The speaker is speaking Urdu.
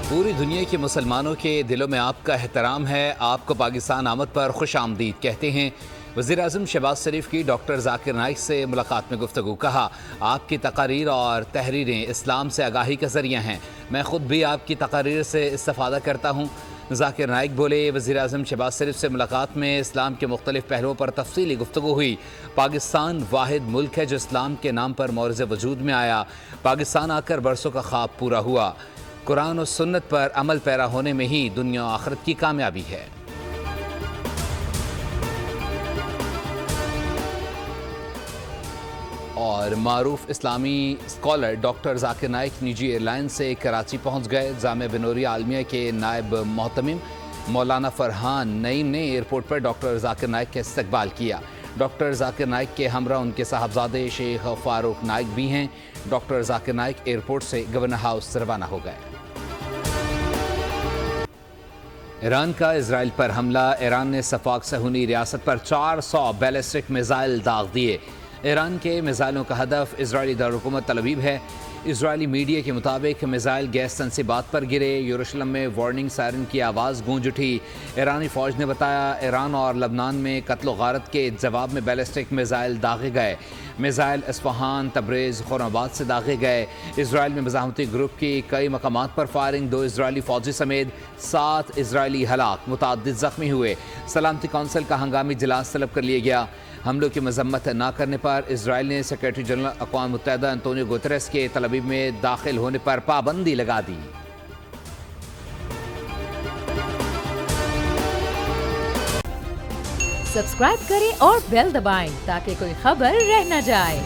پوری دنیا کے مسلمانوں کے دلوں میں آپ کا احترام ہے. آپ کو پاکستان آمد پر خوش آمدید کہتے ہیں. وزیر اعظم شہباز شریف کی ڈاکٹر ذاکر نائک سے ملاقات میں گفتگو. کہا آپ کی تقاریر اور تحریریں اسلام سے آگاہی کا ذریعہ ہیں. میں خود بھی آپ کی تقاریر سے استفادہ کرتا ہوں. ذاکر نائک بولے وزیر اعظم شہباز شریف سے ملاقات میں اسلام کے مختلف پہلوؤں پر تفصیلی گفتگو ہوئی. پاکستان واحد ملک ہے جو اسلام کے نام پر مورز وجود میں آیا. پاکستان آ کر برسوں کا خواب پورا ہوا. قرآن و سنت پر عمل پیرا ہونے میں ہی دنیا و آخرت کی کامیابی ہے. اور معروف اسلامی اسکالر ڈاکٹر ذاکر نائک نجی ایئر لائن سے کراچی پہنچ گئے. جامعہ بنوریہ عالمیہ کے نائب محتمم مولانا فرحان نعیم نے ایئرپورٹ پر ڈاکٹر ذاکر نائک کا استقبال کیا. ڈاکٹر ذاکر نائک کے ہمراہ ان کے صاحبزادے شیخ فاروق نائک بھی ہیں. ڈاکٹر ذاکر نائک ایئرپورٹ سے گورنر ہاؤس روانہ ہو گئے. ایران کا اسرائیل پر حملہ. ایران نے صفاق صہیونی ریاست پر 400 بیلسٹک میزائل داغ دیے. ایران کے میزائلوں کا ہدف اسرائیلی دارالحکومت تل ابیب ہے. اسرائیلی میڈیا کے مطابق میزائل گیس تنصیبات پر گرے. یروشلم میں وارننگ سائرن کی آواز گونج اٹھی. ایرانی فوج نے بتایا ایران اور لبنان میں قتل و غارت کے جواب میں بیلسٹک میزائل داغے گئے. میزائل اصفہان، تبریز، خرم آباد سے داغے گئے. اسرائیل میں مزاحمتی گروپ کی کئی مقامات پر فائرنگ. 2 اسرائیلی فوجی سمیت 7 اسرائیلی ہلاک، متعدد زخمی ہوئے. سلامتی کونسل کا ہنگامی اجلاس طلب کر لیا گیا. حملوں کی مذمت نہ کرنے پر اسرائیل نے سیکرٹری جنرل اقوام متحدہ انطونیو گوتریس کے تل ابیب میں داخل ہونے پر پابندی لگا دی. سبسکرائب کریں اور بیل دبائیں تاکہ کوئی خبر رہ نہ جائے.